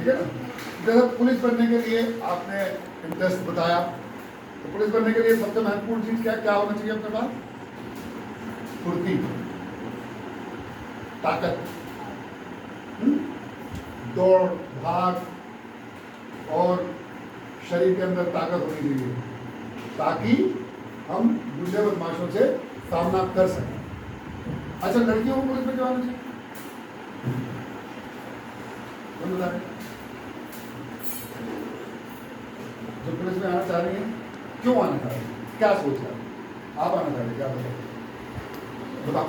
ठीक है ना। जैसे पुलिस बनने के लिए आपने इंटरेस्ट बताया, तो पुलिस बनने के लिए सबसे महत्वपूर्ण चीज क्या होना चाहिए अपने पास? फुर्ती, ताकत, दौड़ भाग और शरीर के अंदर ताकत होनी चाहिए, ताकि हम गुंडे बदमाशों से सामना कर सकें। अच्छा, लड़कियों को पुलिस में क्यों आना चाहिए? जो पुलिस में आना चाह रही है, क्यों आना चाह रही है, क्या सोच रहा है? आप आना चाह रहे, क्या बताओ,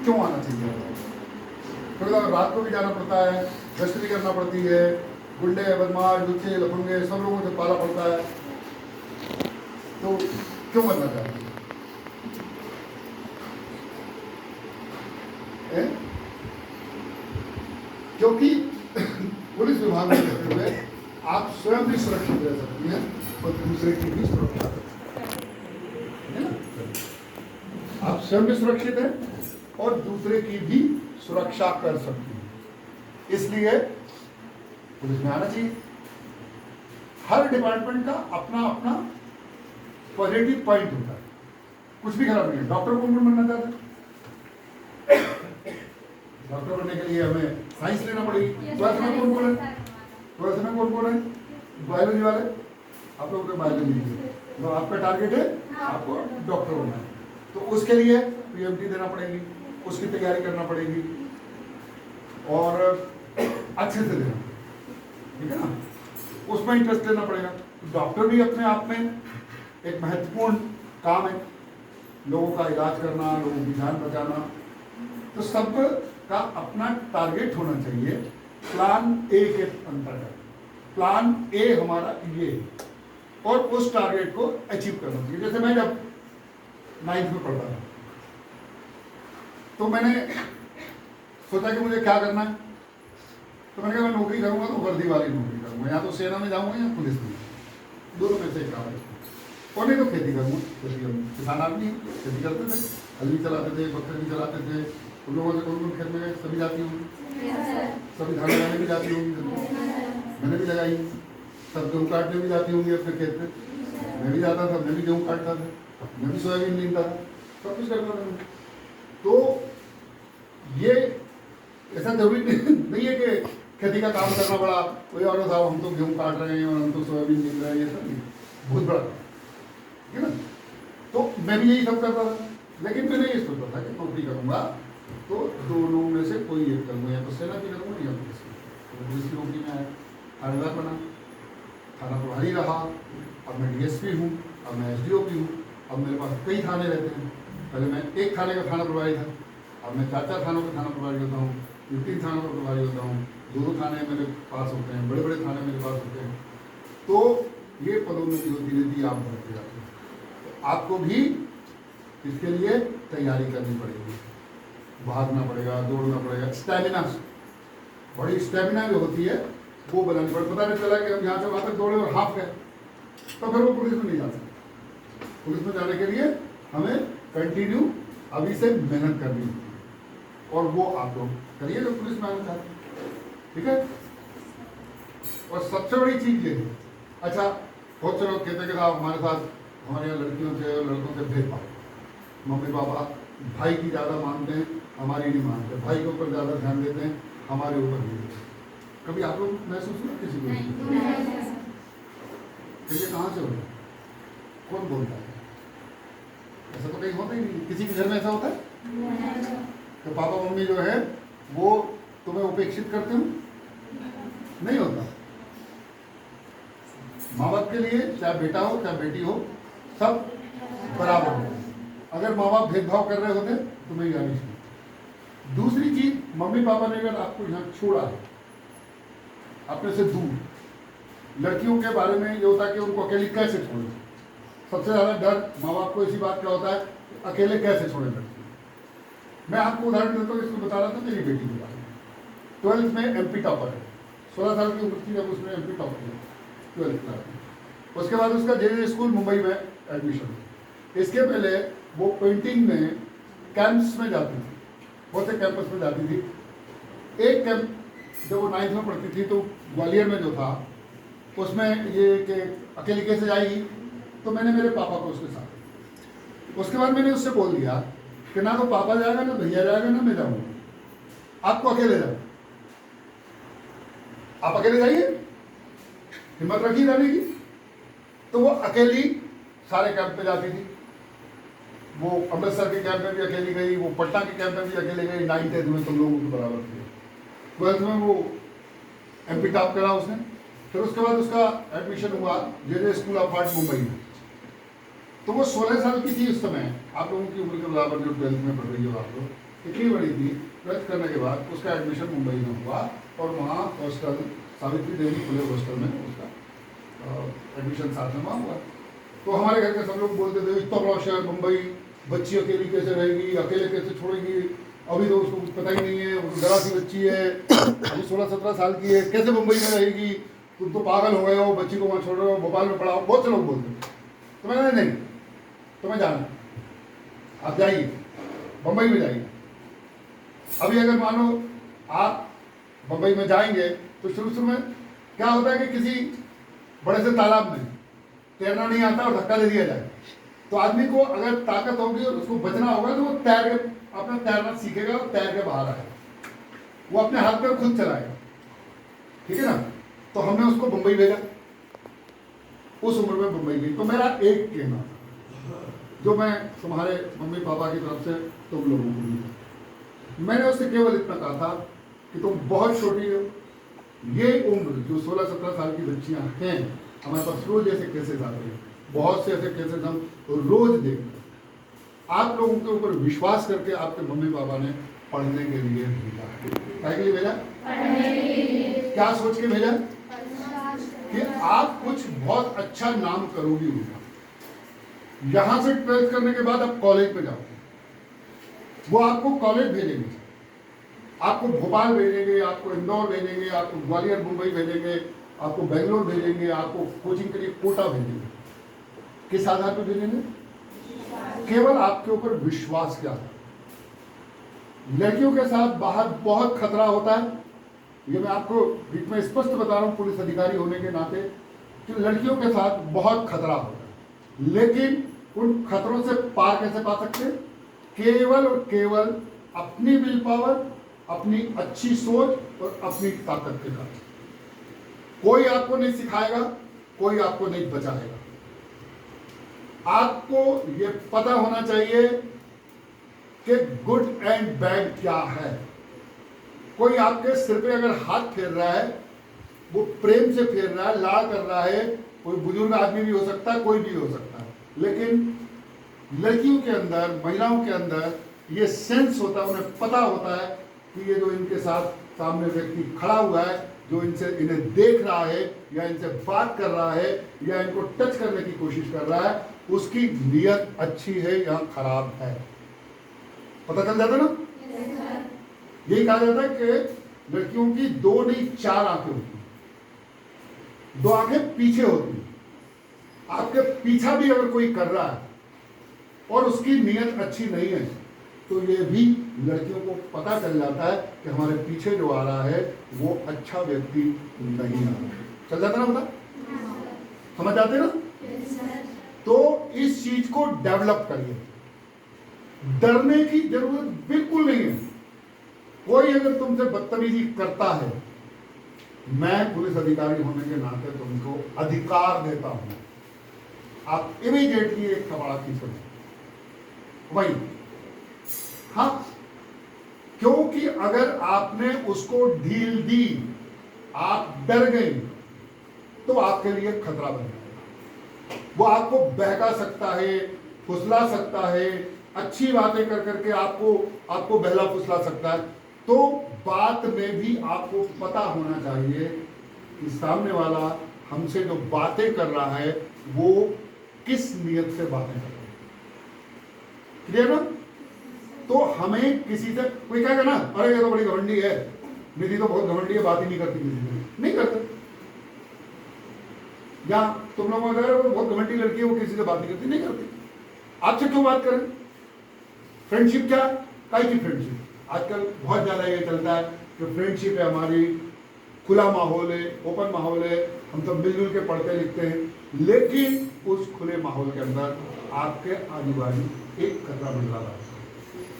क्यों आना चाहिए? थोड़ी देर रात को भी जाना पड़ता है, गश्त भी करना पड़ती है, गुंडे बदमाश लुच्चे लफंगे सब लोगों से पाला पड़ता है, तो क्यों बनना चाहते हैं? क्योंकि पुलिस विभाग में रहते हुए आप स्वयं भी सुरक्षित रह सकती हैं और दूसरे की भी सुरक्षा कर सकती है ना। आप स्वयं भी सुरक्षित हैं और दूसरे की भी सुरक्षा कर सकती हैं, इसलिए पुलिस में आना चाहिए। हर डिपार्टमेंट का अपना अपना पॉजिटिव पॉइंट होता है, कुछ भी खराब नहीं है। डॉक्टर कौन बनना चाहता है? डॉक्टर बनने के लिए हमें साइंस लेना पड़ेगी। ट्वेल्थ में कौन है? ट्वेल्थ में कौन है? बायोलॉजी वाले, आप लोग बायोलॉजी, तो आपका टारगेट है आपको डॉक्टर बनना है, तो उसके लिए पीएमटी देना पड़ेगी, उसकी तैयारी करना पड़ेगी और अच्छे से देना, ठीक है ना, उसमें इंटरेस्ट लेना पड़ेगा। डॉक्टर भी अपने आप में एक महत्वपूर्ण काम है, लोगों का इलाज करना, लोगों की जान बचाना, तो सब का अपना टारगेट होना चाहिए प्लान ए के अंतर्गत। प्लान ए हमारा ये, और उस टारगेट को अचीव करना चाहिए। जैसे मैं जब 9th में पढ़ता था, तो मैंने सोचा कि मुझे क्या करना है, तो मैंने कहा मैं नौकरी करूंगा तो वर्दी वाली नौकरी करूंगा, या तो सेना में जाऊंगा या पुलिस में, दोनों में से एक काम है। और नहीं तो खेती करूंगा, खेती करूंगा। किसान आदमी खेती करते थे, हल भी चलाते थे, बकरे भी चलाते थे। उन लोगों से कौन खेत में गए? सभी जाती होंगी, सभी धान लगाने भी जाती होंगी, मैंने भी लगाई। सब गेहूँ काटने भी जाती होंगी अपने खेत में, मैं भी जाता था, मैं भी गेहूँ काटता था, मैं भी सोयाबीन बीनता था, सब कुछ करता था। तो ये ऐसा जरूरी नहीं है कि खेती का काम करना बड़ा कोई और साहब हम तो गेहूँ काट रहे हैं और हम तो सोयाबीन बीन रहे हैं, ये सब बहुत बड़ा है ना। तो मैं भी यही सब करता था, लेकिन मैंने ये सोचा था कि नौकरी करूँगा तो दोनों में से कोई एक करूँगा, या तो सेना की करूँगा या पुलिस की। तो पुलिस की नौकरी में आया, थानेदार बना, थाना प्रभारी रहा, अब मैं डीएसपी हूँ, अब मैं एसडीओपी हूँ। अब मेरे पास कई थाने रहते हैं, पहले मैं एक थाने का थाना प्रभारी था, अब मैं 4-4 थानों का थाना प्रभारी होता हूँ, 3 थानों का प्रभारी होता हूँ, 2 थाने मेरे पास होते हैं, बड़े बड़े थाने मेरे पास होते हैं। तो ये पदोन्नति होती रहती है, आप बढ़ते जाते हैं। तो आपको भी इसके लिए तैयारी करनी पड़ेगी, भागना पड़ेगा, दौड़ना पड़ेगा, स्टैमिना, बड़ी स्टैमिना जो होती है वो बनानी पड़ेगी। पता नहीं चला कि हम यहाँ से वहाँ तक दौड़े और हाफ गए, तो फिर वो पुलिस में नहीं जा सकते। पुलिस में जाने के लिए हमें कंटिन्यू अभी से मेहनत करनी है, और वो आप लोग करिए जो पुलिस में आना चाहते हैं, ठीक है। और सबसे बड़ी चीज ये है, अच्छा बहुत से लोग कहते हैं कि साहब हमारे साथ, हमारे यहाँ लड़कियों से और लड़कों से भेदभाव, मम्मी पापा भाई की ज़्यादा मानते हैं, हमारी नहीं मानते, भाई के ऊपर ज़्यादा ध्यान देते हैं, हमारे ऊपर नहीं देते। कभी आप लोग महसूस हुआ किसी को? ये कहाँ से होता है? कौन बोलता है? ऐसा तो कहीं होता ही नहीं। किसी के घर में ऐसा होता है तो पापा मम्मी जो है वो तुम्हें उपेक्षित करते हो? नहीं होता। माँ बाप के लिए चाहे बेटा हो चाहे बेटी हो, सब बराबर हो। अगर माँ बाप भेदभाव कर रहे होते तो मैं गाली सुनी। दूसरी चीज, मम्मी पापा ने अगर आपको यहाँ छोड़ा है अपने से दूर, लड़कियों के बारे में ये होता है कि उनको अकेली कैसे छोड़े। सबसे ज्यादा डर माँ बाप को इसी बात का होता है कि अकेले कैसे छोड़े लड़की। मैं आपको उदाहरण देता हूँ, इसको बता रहा था मेरी बेटी के बारे में। 12th में एमपी टॉपर है, 16 साल की उम्र थी जब उसने एमपी टॉप किया 12th क्लास में। उसके बाद उसका जे स्कूल मुंबई में एडमिशन। इसके पहले वो पेंटिंग में कैंप्स में जाती थी, बहुत से कैंपस में जाती थी। एक कैंप जब वो 9th में पढ़ती थी तो ग्वालियर में जो था उसमें ये कि अकेली कैसे जाएगी, तो मैंने मेरे पापा को उसके साथ, उसके बाद मैंने उससे बोल दिया कि ना तो पापा जाएगा ना भैया जाएगा ना मैं जाऊँगा, आपको अकेले जाओ, आप अकेले जाइए, हिम्मत रखी जाने की। तो वो अकेली सारे कैंप पे जाती थी, वो अमृतसर के कैंप में भी अकेली गई, वो पटना के कैंप में भी अकेले गई, 9th 10th में तुम लोगों के बराबर थे, 12th में वो MP टॉप करा उसने। फिर उसके बाद उसका एडमिशन हुआ JJ school of art Mumbai में। तो वो 16 साल की थी उस समय, आप लोगों की उम्र के बराबर जो 12th में पढ़ रही हो आप लोग, इतनी बड़ी थी। 12th करने के बाद उसका एडमिशन मुंबई में हुआ और वहाँ हॉस्टल सावित्री देवी खुले हॉस्टल में उसका एडमिशन साथ में हुआ। तो हमारे घर के सब लोग बोलते थे इतना बड़ा शहर मुंबई, बच्ची अकेली कैसे रहेगी, अकेले कैसे छोड़ेगी, अभी तो उसको पता ही नहीं है, वो जरा सी बच्ची है, अभी 16-17 साल की है, कैसे मुंबई में रहेगी, तुम तो पागल हो गए हो, बच्ची को वहाँ छोड़ रहे हो, भोपाल में पढ़ाओ, बहुत से लोग बोलते। तो मैंने नहीं, तुम्हें जाना, आप जाइए बम्बई में जाइए। अभी अगर मानो आप बम्बई में जाएंगे तो शुरू में क्या होता है कि किसी बड़े से तालाब में तैरना नहीं आता और धक्का दे दिया जाए, तो आदमी को अगर ताकत होगी और उसको बचना होगा तो वो तैर के अपना तैरना सीखेगा और तैर के बाहर आएगा, वो अपने हाथ पैर खुद चलाएगा, ठीक है ना। तो हमने उसको मुंबई भेजा, उस उम्र में मुंबई गई। तो मेरा एक कहना था जो मैं तुम्हारे मम्मी पापा की तरफ से तुम लोगों को दिया, मैंने उससे केवल इतना कहा था कि तुम बहुत छोटी हो, ये उम्र जो 16-17 साल की बच्चियां हैं, हमारे पास रोज ऐसे केसेस आते हैं, बहुत से ऐसे केसेस हम रोज देखते हैं। आप लोगों के ऊपर विश्वास करके आपके मम्मी पापा ने पढ़ने के लिए भेजा, क्या के लिए भेजा, क्या सोच के भेजा कि आप कुछ बहुत अच्छा नाम करोगी उनका। यहां से 12th करने के बाद आप कॉलेज में जाओगे, वो आपको कॉलेज भेजेंगे, आपको भोपाल भेजेंगे, आपको इंदौर भेजेंगे, आपको ग्वालियर मुंबई भेजेंगे, आपको बेंगलोर भेजेंगे, आपको कोचिंग के लिए कोटा भेजेंगे। किस आधार पर भेजेंगे, केवल आपके ऊपर विश्वास के आधार। लड़कियों के साथ बाहर बहुत खतरा होता है, ये मैं आपको बीच में स्पष्ट बता रहा हूं पुलिस अधिकारी होने के नाते कि लड़कियों के साथ बहुत खतरा होता है, लेकिन उन खतरों से पार कैसे पा सकते हैं, केवल और केवल अपनी विल पावर, अपनी अच्छी सोच और अपनी ताकत के साथ। कोई आपको नहीं सिखाएगा, कोई आपको नहीं बचाएगा। आपको ये पता होना चाहिए कि गुड एंड बैड क्या है। कोई आपके सिर पे अगर हाथ फेर रहा है, वो प्रेम से फेर रहा है, लाड़ कर रहा है, कोई बुजुर्ग आदमी भी हो सकता है, कोई भी हो सकता है, लेकिन लड़कियों के अंदर, महिलाओं के अंदर ये सेंस होता है, उन्हें पता होता है कि ये जो इनके साथ सामने व्यक्ति खड़ा हुआ है, जो इन्हें देख रहा है या इनसे बात कर रहा है या इनको टच करने की कोशिश कर रहा है, उसकी नीयत अच्छी है या खराब है, पता चल जाता ना। यही कहा जाता है कि लड़कियों की 2 नहीं 4 आंखें होती हैं, 2 आंखें पीछे होती हैं। आपके पीछा भी अगर कोई कर रहा है और उसकी नीयत अच्छी नहीं है, तो ये भी लड़कियों को पता चल जाता है कि हमारे पीछे जो आ रहा है वो अच्छा व्यक्ति नहीं आ रहा। चल जाता ना, पता समझ जाते ना। तो इस चीज को डेवलप करिए, डरने की जरूरत बिल्कुल नहीं है। कोई अगर तुमसे बदतमीजी करता है, मैं पुलिस अधिकारी होने के नाते तुमको अधिकार देता हूं, आप इमीडिएटली एक कबाड़ा खींचो वही। हाँ, क्योंकि अगर आपने उसको ढील दी, आप डर गई, तो आपके लिए खतरा बन जाएगा। वो आपको बहका सकता है, फुसला सकता है, अच्छी बातें कर करके आपको बहला फुसला सकता है। तो बात में भी आपको पता होना चाहिए कि सामने वाला हमसे जो बातें कर रहा है वो किस नियत से बातें कर रहा है। क्लियर ना। तो हमें किसी से कोई क्या कहना, अरे ये तो बड़ी घमंडी है, निधि तो बहुत घमंडी है, बात ही नहीं करती किसी से, नहीं करते। या तुम लोग अगर वो बहुत घमंडी लड़की है, वो किसी से बात नहीं करती, नहीं करती, आपसे क्यों बात करें। फ्रेंडशिप क्या, काई की फ्रेंडशिप। आजकल बहुत ज्यादा ये चलता है कि फ्रेंडशिप है हमारी, खुला माहौल है, ओपन माहौल है, हम सब मिलजुल के पढ़ते लिखते हैं, लेकिन उस खुले माहौल के अंदर आपके आजू बाजू एक खतरा मंडरा रहा है।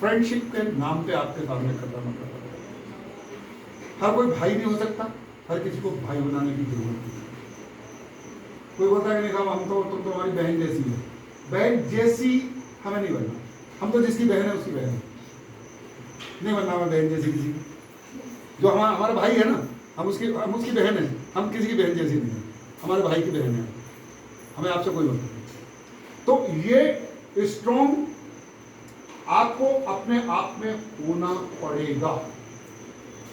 फ्रेंडशिप के नाम पे आपके सामने खतरा मंडरा रहा है। हर कोई भाई नहीं हो सकता, हर किसी को भाई बनाने की जरूरत नहीं। कोई बोलता है कि नहीं हम तो तुम तो हमारी बहन जैसी है, बहन जैसी हमें नहीं बनना, हम तो जिसकी बहन है उसकी बहन है, नहीं बनना हमें बहन जैसी किसी की। जो हमारा भाई है ना, हम उसकी बहन है, हम किसी की बहन जैसी नहीं है, हमारे भाई की बहन है, हमें आपसे कोई मतलब नहीं। तो ये स्ट्रॉन्ग आपको अपने आप में होना पड़ेगा,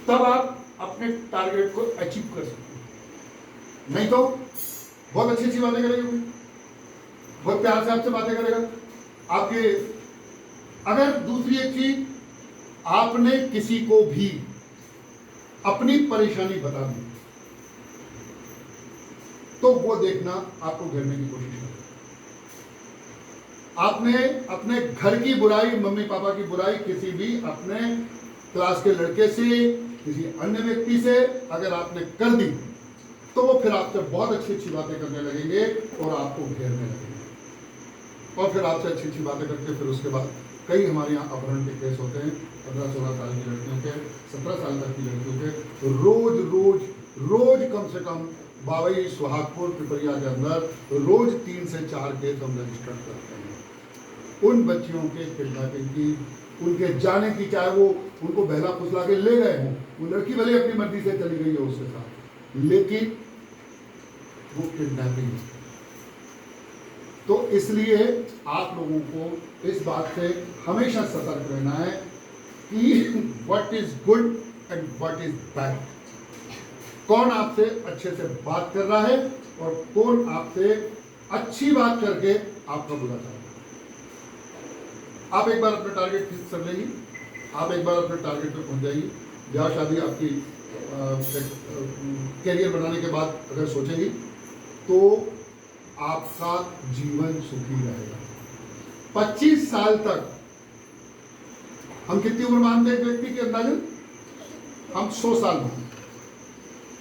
तब आप अपने टारगेट को अचीव कर सकते हैं। नहीं तो बहुत अच्छी अच्छी बातें करेगा, कोई बहुत प्यार से आपसे बातें करेगा आपके। अगर दूसरी एक चीज, आपने किसी को भी अपनी परेशानी बता दी तो वो देखना आपको घेरने की कोशिश करें। आपने अपने घर की बुराई, मम्मी पापा की बुराई किसी भी अपने क्लास के लड़के से, किसी अन्य व्यक्ति से अगर आपने कर दी तो वो फिर आपसे बहुत अच्छी अच्छी बातें करने लगेंगे और आपको घेरने लगेंगे, और फिर आपसे अच्छी अच्छी बातें करके फिर उसके बाद कई हमारे यहाँ अपहरण के केस होते हैं, 15-16 साल की लड़कियों के, 17 साल तक की लड़कियों के, तो रोज कम से कम बावई, सुहागपुर, पिपरिया के अंदर रोज 3 से 4 केस हम रजिस्टर करते हैं उन बच्चियों के किडनैपिंग की, उनके जाने की। चाहे वो उनको बहला फुसला के ले गए हों, वो लड़की भले अपनी मर्जी से चली गई है उसके साथ, लेकिन वो किडनैपिंग। तो इसलिए आप लोगों को इस बात से हमेशा सतर्क रहना है कि what is good and what is bad, कौन आपसे अच्छे से बात कर रहा है और कौन आपसे अच्छी बात करके आपका बुरा चाह रहा है। आप एक बार अपने टारगेट फिक्स कर लेंगे, आप एक बार अपने टारगेट पे पहुंच जाइए। ब्याह शादी आपकी कैरियर बनाने के बाद अगर सोचेंगी तो आपका जीवन सुखी रहेगा। 25 साल तक हम कितनी उम्र मानते हैं एक व्यक्ति की अंदाजन? हम 100 साल मानते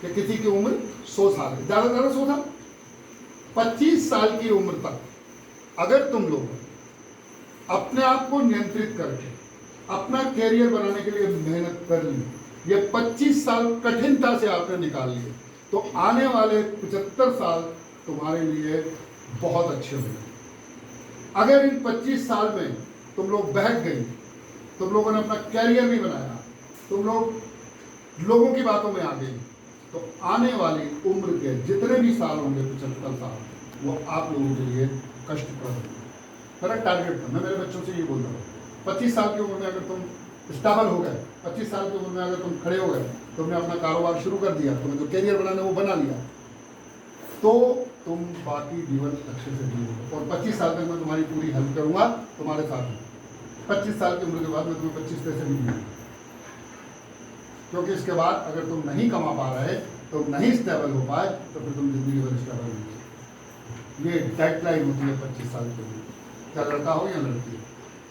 कि किसी की उम्र 100 साल है, ज्यादा ज्यादा 100 साल। 25 साल की उम्र तक अगर तुम लोग अपने आप को नियंत्रित करके अपना कैरियर बनाने के लिए मेहनत कर ली, ये 25 साल कठिनता से आपने निकाल लिए, तो आने वाले 75 साल तुम्हारे लिए बहुत अच्छे होंगे। अगर इन 25 साल में तुम लोग बहक गई, तुम लोगों ने अपना कैरियर नहीं बनाया, तुम लोग लोगों की बातों में आ गई, तो आने वाली उम्र के जितने भी साल होंगे, 75 साल, वो आप लोगों के लिए कष्टप्रद होंगे। मेरा टारगेट था, मैं मेरे बच्चों से ये बोल रहा हूँ, 25 साल की उम्र में अगर तुम स्टेबल हो गए, 25 साल की उम्र में अगर तुम खड़े हो गए, तुमने अपना कारोबार शुरू कर दिया, तुम्हें जो कैरियर बनाना वो बना लिया, तो तुम बाकी जीवन अच्छे से जियोगे। और 25 साल तक मैं तुम्हारी पूरी हेल्प करूंगा, तुम्हारे साथ में। 25 साल की उम्र के बाद मैं तुम्हें 25 पैसे भी दूंगा, क्योंकि इसके बाद अगर तुम नहीं कमा पा रहे, तुम नहीं स्टेबल हो पाए, तो फिर तुम जिंदगी भर स्टेबल नहीं। ये डेडलाइन होती है 25 साल की उम्र, क्या लड़का हो या लड़की।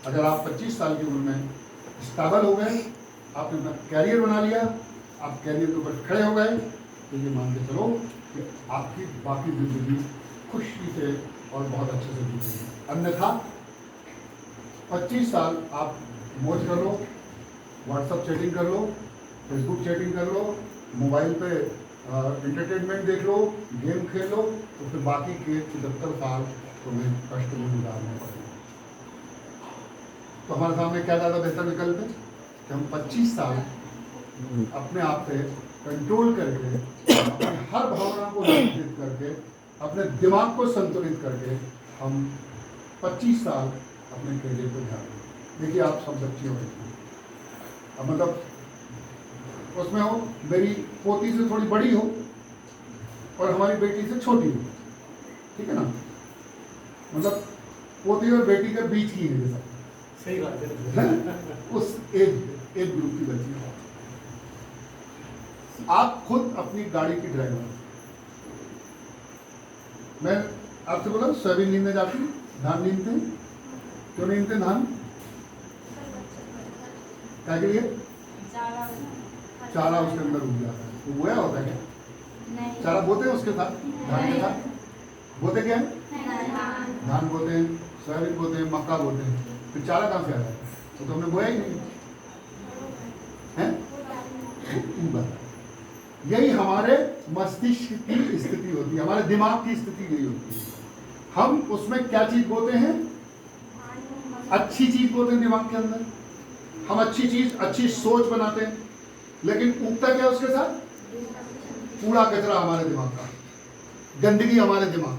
अगर आप 25 साल की उम्र में स्टेबल हो गए, आपने अपना कैरियर बना लिया, आप कैरियर के ऊपर खड़े हो गए, तो ये मान के चलो कि आपकी बाकी जिंदगी खुशी से और बहुत अच्छे से बीतेगी। अन्यथा 25 साल आप मौज कर लो, व्हाट्सएप चैटिंग कर लो, फेसबुक चैटिंग कर लो, मोबाइल पे एंटरटेनमेंट देख लो, गेम खेल लो, तो फिर बाकी के 75 साल तुम्हें कष्ट में गुजारने पड़ेगा। तो हमारे सामने क्या ज़्यादा बेहतर विकल्प है कि हम 25 साल अपने आप पे कंट्रोल करके, अपनी हर भावना को नियंत्रित करके, अपने दिमाग को संतुलित करके हम 25 साल अपने कैरियर पर ध्यान दें। देखिए आप सब बच्चे हो, अब मतलब उसमें हो, मेरी पोती से थोड़ी बड़ी हो और हमारी बेटी से छोटी हो, ठीक है ना, मतलब पोती और बेटी के बीच की है, जैसा सही बात है, उस एज ग्रुप की बच्ची हो। आप खुद अपनी गाड़ी की ड्राइवर। मैं आपसे बोला सोयाबीन नींदने जाती हूँ, धान नींदते हैं, क्यों नींदते धान? क्या के लिए? चारा उसके अंदर उग जाता है। वो बोया होता है क्या? चारा बोते हैं उसके साथ, धान के साथ बोते क्या है? धान बोते हैं, सोयाबीन बोते हैं, मक्का बोते हैं, फिर चारा कहाँ से आ जाता है? तो हमने बोया ही नहीं है। यही हमारे मस्तिष्क की स्थिति होती है, हमारे दिमाग की स्थिति यही होती है। हम उसमें क्या चीज बोते हैं? अच्छी चीज बोते हैं दिमाग के अंदर, हम अच्छी चीज, अच्छी सोच बनाते हैं, लेकिन उगता क्या उसके साथ? कूड़ा कचरा हमारे दिमाग का, गंदगी हमारे दिमाग,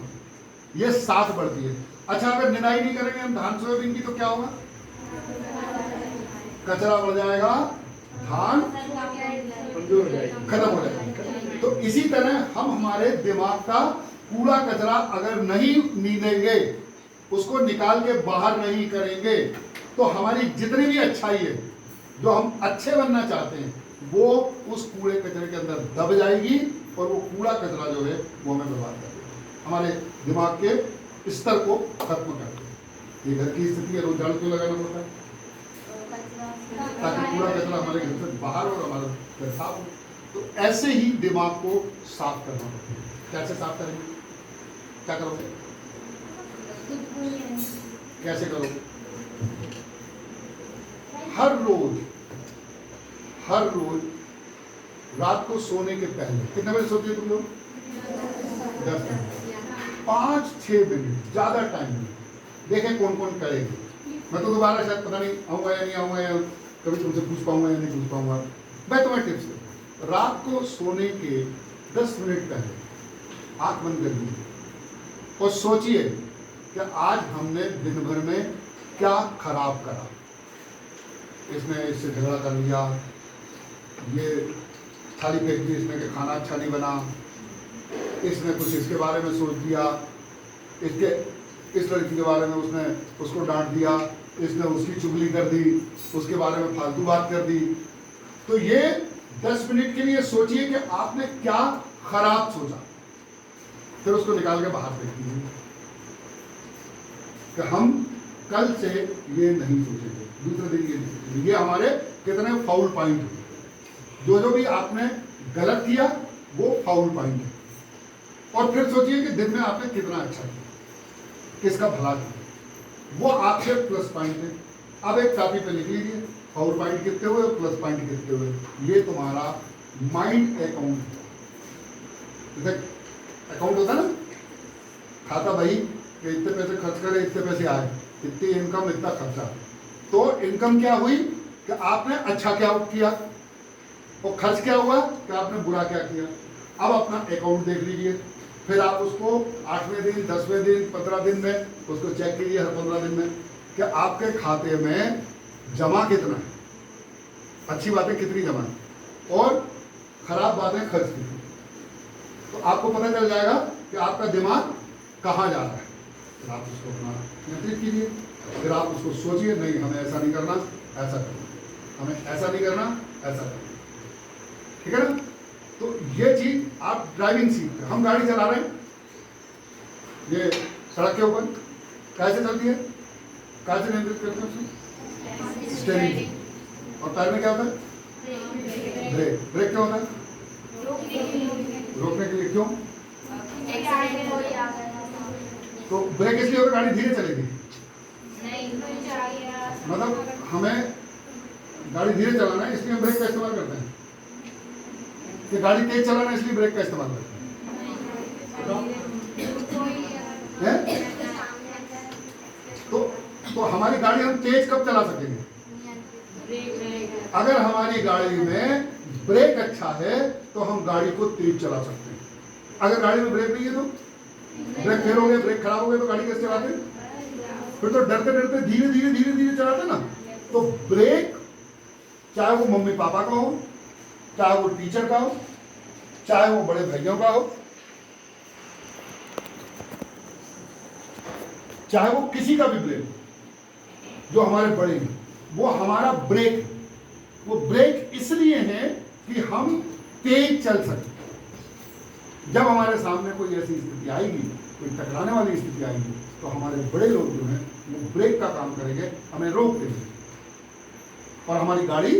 ये साथ बढ़ती है। अच्छा, अगर निदाई नहीं करेंगे हम धान सोयाबीन की तो क्या होगा? कचरा बढ़ जाएगा, धान खत्म हो जाएगा। तो इसी तरह हम हमारे दिमाग का कूड़ा कचरा अगर नहीं नीदेंगे, उसको निकाल के बाहर नहीं करेंगे, तो हमारी जितनी भी अच्छाई है, जो हम अच्छे बनना चाहते हैं, वो उस कूड़े कचरे के अंदर दब जाएगी, और वो कूड़ा कचरा जो है वो हमें बर्बाद कर देगा, हमारे दिमाग के स्तर को खत्म कर देगा। ये घर की स्थिति है, रोज झाड़ू क्यों लगाना पड़ता है? ताकि कूड़ा कचरा हमारे घर से बाहर और हमारा घर साफ हो। तो ऐसे ही दिमाग को साफ करना पड़ता है। कैसे साफ करेंगे? क्या करोगे? कैसे करोगे? हर रोज रात को सोने के पहले कितने बजे सोते हो तुम लोग? 10 मिनट, 5-6 मिनट, ज्यादा टाइम नहीं। देखें कौन कौन करेगी। मैं तो दोबारा शायद पता नहीं आऊंगा या नहीं आऊंगा, या कभी तुमसे पूछ पाऊंगा या नहीं पूछ पाऊंगा। मैं तुम्हें टिप्स दूँ, रात को सोने के 10 मिनट पहले आंख बंद कर लीजिए और सोचिए कि आज हमने दिन भर में क्या खराब करा। इसने इससे झगड़ा कर लिया, ये थाली फेंक दी इसने कि खाना अच्छा नहीं बना, इसने कुछ इसके बारे में सोच दिया, इस लड़की के बारे में उसने उसको डांट दिया, इसने उसकी चुगली कर दी, उसके बारे में फालतू बात कर दी। तो ये 10 मिनट के लिए सोचिए कि आपने क्या खराब सोचा, फिर उसको निकाल के बाहर फेंक दीजिए कि हम कल से ये नहीं सोचेंगे, दूसरे दिन ये नहीं सोचेंगे। ये हमारे कितने फाउल पॉइंट हैं। जो भी आपने गलत किया वो फाउल पॉइंट है। और फिर सोचिए कि दिन में आपने कितना अच्छा किया, किसका भला किया, वो आपके प्लस पॉइंट है। अब एक कापी पे लिख लीजिए फाउल पॉइंट कितने हुए और प्लस पॉइंट कितने हुए। ये तुम्हारा माइंड अकाउंट है। अकाउंट होता ना, खाता भाई कि इतने पैसे खर्च करे, इतने पैसे आए, इतनी इनकम, इतना खर्चा। तो इनकम क्या हुई कि आपने अच्छा क्या किया, और खर्च क्या हुआ कि आपने बुरा क्या किया। अब अपना अकाउंट देख लीजिए, फिर आप उसको 8वें दिन, 10वें दिन, 15 दिन में उसको चेक कीजिए, हर 15 दिन में कि आपके खाते में जमा कितना है, अच्छी बातें कितनी जमा है और खराब बातें खर्च कितनी। तो आपको पता चल जाएगा कि आपका दिमाग कहाँ जा रहा है। फिर आप उसको अपना नियंत्रित कीजिए, फिर आप उसको सोचिए, नहीं हमें ऐसा नहीं करना, ऐसा करना, हमें ऐसा नहीं करना, ऐसा करना। ठीक है ना? तो ये चीज आप ड्राइविंग सीखते हैं। हम गाड़ी चला रहे हैं, ये सड़क के ऊपर कैसे चलती है, कैसे नियंत्रित करते हैं उसको? स्टीयरिंग। और पैर में क्या होता है? ब्रेक। ब्रेक क्या होता है? रोकने के लिए। क्यों? तो ब्रेक इसलिए होगा गाड़ी धीरे चलेगी, मतलब हमें गाड़ी धीरे चलाना है इसलिए हम ब्रेक का इस्तेमाल करते हैं, कि गाड़ी तेज चलाना है इसलिए ब्रेक का इस्तेमाल करते हैं। तो हमारी गाड़ी हम तेज कब चला सकेंगे? अगर हमारी गाड़ी में ब्रेक अच्छा है तो हम गाड़ी को तेज चला सकते हैं। अगर गाड़ी में ब्रेक नहीं है तो ब्रेक फेल हो गए, ब्रेक खराब हो गए तो गाड़ी कैसे चलाते? फिर तो डरते डरते धीरे धीरे धीरे धीरे चलाते ना। तो ब्रेक चाहे वो मम्मी पापा का हो, चाहे वो टीचर का हो, चाहे वो बड़े भाइयों का हो, चाहे वो किसी का भी ब्रेक जो हमारे बड़े हैं, वो हमारा ब्रेक है। वो ब्रेक इसलिए है कि हम तेज चल सकें। जब हमारे सामने कोई ऐसी स्थिति आएगी, कोई टकराने वाली स्थिति आएगी, तो हमारे बड़े लोग जो हैं वो ब्रेक का काम करेंगे, हमें रोक देंगे और हमारी गाड़ी,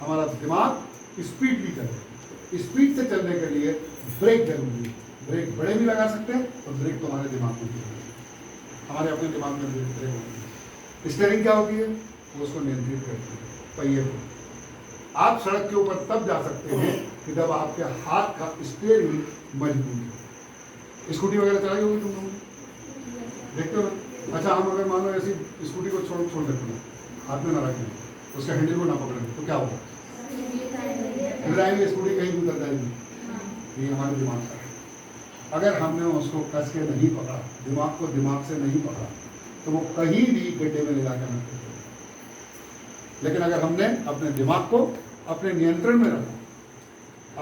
हमारा दिमाग स्पीडली चलेगा। स्पीड से चलने के लिए ब्रेक जरूरी है। ब्रेक बड़े भी लगा सकते हैं और ब्रेक तो हमारे दिमाग में भी है। हमारे अपने दिमाग में ब्रेक होती है। स्टीयरिंग क्या होती है? वो उसको नियंत्रित करती है, पहिए को। आप सड़क के ऊपर तब जा सकते हैं कि जब आपके हाथ का स्टीयरिंग मजबूत है। स्कूटी वगैरह चलाई होगी तुम लोग, देखते हो ना? अच्छा, हम अगर मान लो ऐसी स्कूटी को छोड़ देते हैं, हाथ में ना रखें, उसका हैंडल को ना पकड़ें, तो क्या होगा? गिराएंगे, स्कूटी कहीं भी उतर जाएगी। ये हमारे दिमाग का है। अगर हमने उसको कस के नहीं पकड़ा, दिमाग को दिमाग से नहीं पकड़ा, तो वो कहीं भी गड्ढे में ले जाकर रखते थे। लेकिन अगर हमने अपने दिमाग को अपने नियंत्रण में रखा,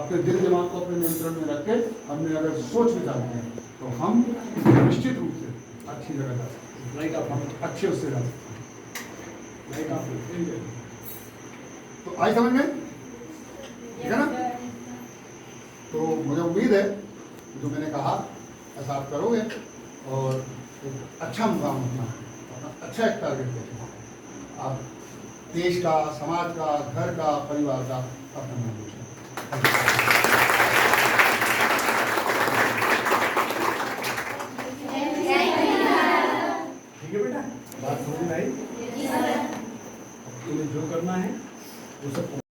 अपने दिल दिमाग को अपने नियंत्रण में रख के हमने अगर सोच विचार किया, तो हम निश्चित रूप से अच्छी जगह जा सकते हैं, हम अच्छे उससे जा सकते हैं। तो आई समझ में, ठीक है ना? तो मुझे उम्मीद है जो मैंने कहा ऐसा आप करोगे और एक अच्छा मुकाम अपना अच्छा एक टारगेट देखें। आप देश का, समाज का, घर का, परिवार का अपना नाम रोशन। ठीक है बेटा, बात समझ में आई? अब तुम्हें जो करना है वो सब